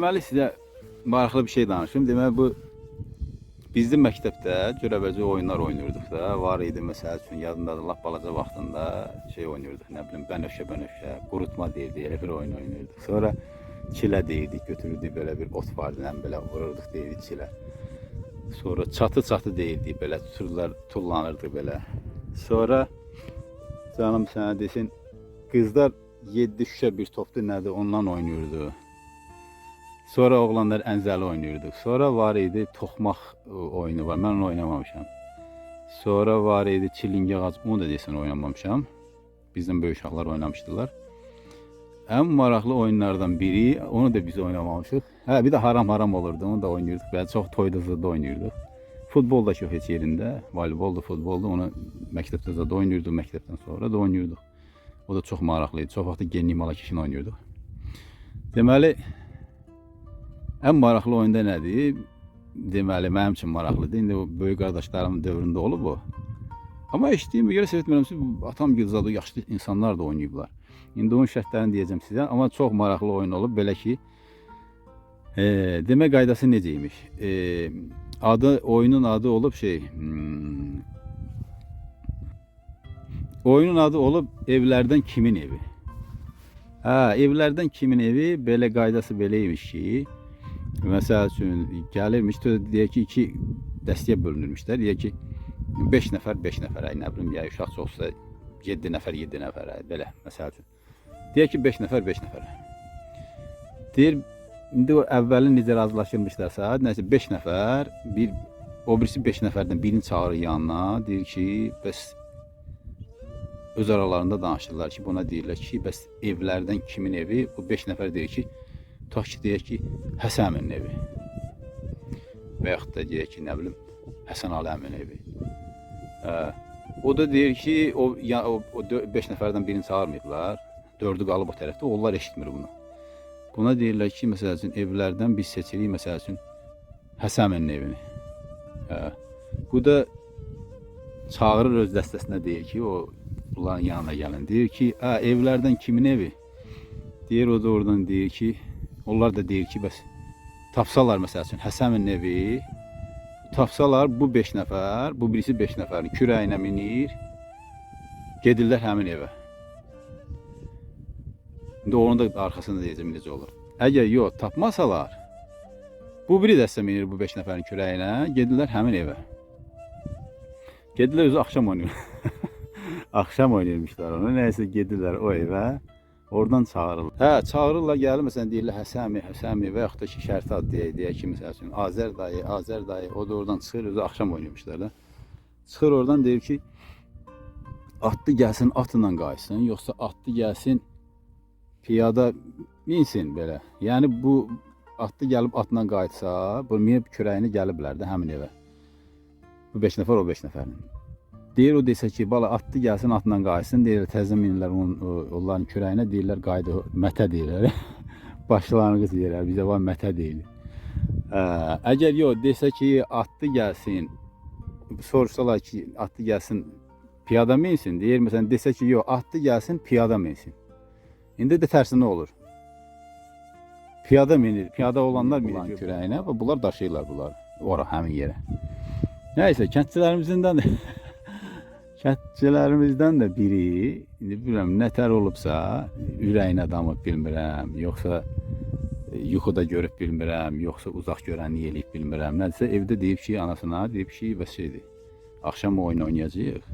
Deməli sizə maraqlı bir şey danışım. Deməli bu bizim məktəbdə cürəbəcə oyunlar oynuyorduk da. Var idi məsəl üçün yadındadır lap balaca vaxtında şey oynuyorduk. Nə bilim bənövşə, qurutma deyildi, elə bir oyun oynuyorduk. Sonra çilə deyirdik, götürürdük belə bir ot vardı, belə vururduq deyirdik çilə. Sonra çatı deyirdik, belə tuturlar, tullanırdı belə. Sonra canım sənə desin, qızlar 7 şüşə bir topdu nədir ondan oynuyurdu. Sonra oğlanlar ənzəli oynuyorduk. Sonra var idi toxmaq oyunu var. Mən onu oynamamışam. Sonra var idi çilingə ağac. Onu da desən oynamamışam. Bizden böyük uşaqlar oynamışdılar. En maraqlı oyunlardan biri, onu da biz oynamamışıq. Hə, bir də haram olurdu. Onu da oynuyorduk. Bəli, çox toyda oynuyorduk. Futbol da çox heç yerində. Voleybol da, futbol da. Onu məktəbdə də oynuyorduk. Məktəbdən sonra da oynuyorduk. O da çox maraqlıydı. Çox vaxt Genli Malakeşin oynuyorduk. Deməli, en maraqlı oyunda nədir? Deməli, mənim üçün maraqlıdır. İndi o böyük qardaşlarımın dövründə olub o. Amma eşitdiyimə görə Seyid Mərəmsi, atam Gülzadə yaşlı insanlar da oynayıblar. İndi onun şərtlərini deyəcəm sizə. Amma çox maraqlı oyun olub. Belə ki, demə qaydası necəymiş? Oyunun adı olub oyunun adı olub Evlərdən Kimin Evi. Hə, Evlərdən Kimin Evi, belə qaydası beləymiş ki, məsəl üçün gəlirmiş, deyək ki, 2 dəstəyə bölünürmüşlər. Deyək ki, 5 nəfər, 5 nəfərə, nə bilim, ya uşaq çoxsa 7 nəfər, 7 nəfərə, belə, məsəl üçün. Deyək ki, 5 nəfər, 5 nəfərə. Deyir, indi o əvvəlin necə razılaşırmışlarsa, nəsə 5 nəfər, o birisi 5 nəfərdən birini çağırır yanına, deyir ki, bəs öz aralarında danışırlar ki, buna deyirlər ki, bəs evlərdən kimin evi? Bu 5 nəfər deyir ki, tutaq ki, deyək ki, Həsən əminin evi. Və yaxud da deyək ki, nə bilim, Həsən Ali əminin evi. O da deyir ki, o 5 nəfərdən birini çağırmayıblar. 4'ü qalıb o tərəfdə, onlar eşitmir bunu. Buna deyirlər ki, məsəl üçün, evlərdən biz seçirik, məsəl üçün, Həsən əminin evini. Bu da çağırır öz dəstəsinə deyir ki, o bunların yanına gəlin. Deyir ki, evlərdən kimin evi? Deyir, o da oradan deyir ki, onlar da deyir ki, bəs tapsalar məsəl üçün Həsənin evi, tapsalar bu 5 nəfər, bu birisi 5 nəfərin kürəyinə minir, gedirlər həmin evə. İndi onun da arxasında deyəcəm necə olur. Əgər yox, tapmasalar, bu biri dəstə minir bu 5 nəfərin kürəyinə, gedirlər həmin evə. Gedirlər özü axşam oynayır. Axşam oynayırmışlar onu, nəyəsə gedirlər o evə. Oradan çağırırlar. Hə, çağırırlar, gəlir məsələn deyirlər Həsəmi və yaxud da ki, şərti ad deyək ki, məsəl üçün Azər dayı, o da oradan çıxır, özü axşam oynamışlar da. Çıxır oradan deyir ki, atlı gəlsin atla qaysın, yoxsa atlı gəlsin piyada minsin belə. Yəni bu atlı gəlib atla qayıtsa, bu minib kürəyini gəliblər də həmin evə. Bu 5 nəfər, o 5 nəfərin. Deyir o desə ki, bala atlı gəlsin atla qaysın, deyirlər təzə minirlər onların kürəyinə, deyirlər qaydı mətə deyirlər. Başlarını deyirlər, bizə var mətə deyilir. Əgər yox desə ki, atlı gəlsin, soruşsalar ki, atlı gəlsin piyada minsin, deyir məsələn desə ki, yox atlı gəlsin piyada minsin. İndi də tərsi nə olur? Piyada minir, piyada olanlar minir kürəyinə və bunlar daşıyırlar bunlar ora həmin yerə. Nəysə, kəndçilərimizdən də biri, indi bilmirəm, nətər olubsa, ürəyinə damıb bilmirəm, yoxsa yuxuda görüb bilmirəm, yoxsa uzaq görənlik eləyib bilmirəm. Nədirsə, evdə deyib ki, anasına, deyib ki, bəs şeydir, axşam oyun oynayacaq.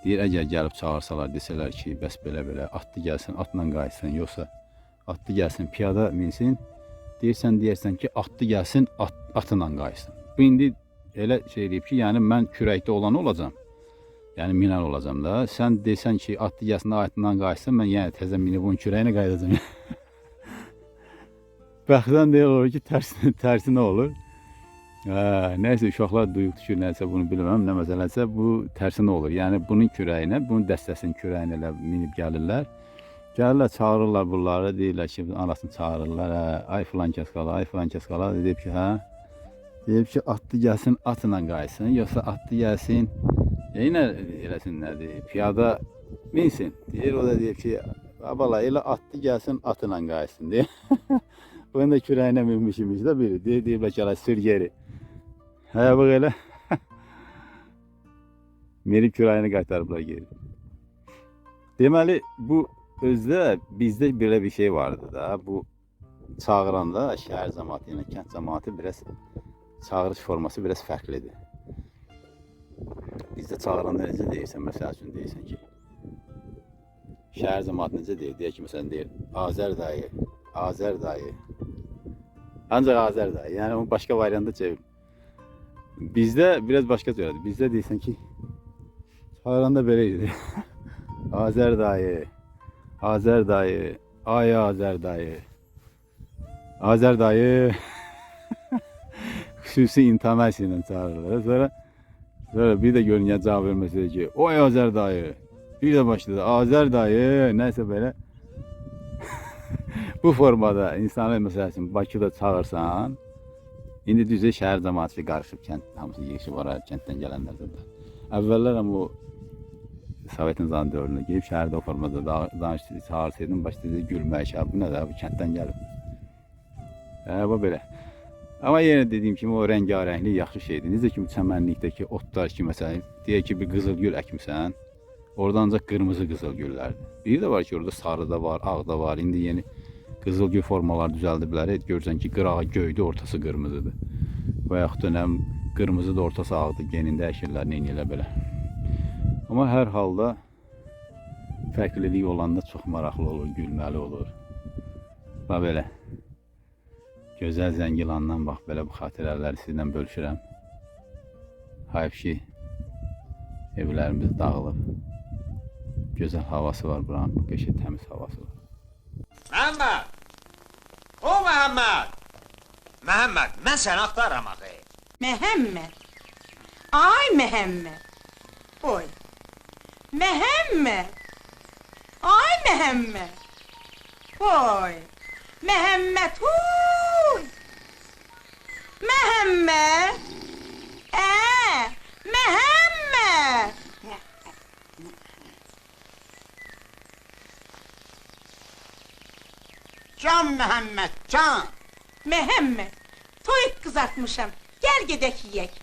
Deyir, əgər gəlib çağırsalar, desələr ki, bəs belə, atlı gəlsin, atla qaysın, yoxsa atlı gəlsin, piyada minsin, deyirsən ki, atlı gəlsin, atla qaysın. Bu, indi elə şey deyib ki, yəni mən kürəkdə olan olacam. Yəni minən olacam da. Sən desən ki, atlı gəlsin, atından qaysın, mən yəni təzə minib onun kürəyinə qaydacam. Bəxtdən deyil olur ki, tərsi nə olur? Nəysə, uşaqlar duyuq düşür, nəsə bunu bilməm, nə məsələsə, bu tərsi nə olur? Yəni bunun kürəyinə, bunun dəstəsinin kürəyinə elə minib gəlirlər. Gəlirlər, çağırırlar bunları, deyirlər ki, anasını çağırırlar, ay filan kəs qala, deyib ki, hə? Deyib ki, atlı gəlsin, atla qaysın, yoxsa atlı gəlsin, yenə eləsin nədir, piyada minsin. Deyir, o da deyib ki, bala, elə atlı gəlsin, atla qaysın, deyir. Bunun da kürəyinə minmişmiş də biri. Deyiblər ki, sür geri. Hə, bax elə. Meri kürəyini qaytarıblar geri. Deməli, bu özdə bizdə belə bir şey vardı da. Bu çağıranda şəhər cəmaatı ilə kənd cəmaatı biraz çağırış forması biraz fərqlidir. Bizdə çağıranda necə deyirsən, məsəl üçün deyirsən ki, şəhər cəmaatı necə deyir? Deyir ki, məsələn deyir, Azər dayı, Azər dayı. Ancaq Azər dayı, yəni onun başqa variantı çevir. Bizdə biraz başqa söylədir. Bizdə deyirsən ki, çağıranda belə idi. Azər dayı, Azər dayı, ay Azər dayı. Azər dayı xüsusi intonasiya ilə çağırırlar. Sonra bir də görünən cavab verməsi ki, oy Azər dayı. Bir də başladı, Azər dayı, nəsə belə. Bu formada insanı məsəl üçün Bakıda çağırsan, indi düzə şəhər cəmaatı qarışıb, kənd hamısı yığışıb var, kənddən gələnlər də. Əvvəllər amma o Sovet nizamı dövründə gəlib şəhərdə o formada danışdı, çağırsaydım, başladı gülmək, bu nə də, bu kənddən gəlib. Bu belə. Amma yenə dediyim kimi o rəngarənglik yaxşı şeydir. Necə ki, çəmənlikdəki otlar ki, məsələn, deyək ki, bir qızıl gül əkmisən, orada ancaq qırmızı qızıl güllərdir. Bir də var ki, orada sarı da var, ağ da var. İndi yeni qızıl gül formaları düzəldiblər. Görürsən ki, qırağı göydür, ortası qırmızıdır. Və yaxud da qırmızı da ortası ağdır. Genində əkirlər, neyniyələr belə. Amma hər halda fərqlilik olanda çox maraqlı olur, gülməli olur. Və belə. Gözəl Zəngilandan bax, belə bu xatirələri sizlə bölüşürəm. Hayf ki, evlərimiz dağılıb. Gözəl havası var buranın, qəşəng təmiz havası var. Məhəmməd! O Məhəmməd! Məhəmməd, mən səni axtarıram axı. Məhəmməd. Ay Məhəmməd. Oy. Məhəmməd. Ay Məhəmməd. Oy. Məhəmməd. Huy. Məhəmməd. Məhəmməd. Can Məhəmməd, can! Məhəmməd. Toyuq qızartmışam. Gəl gedək yeyək.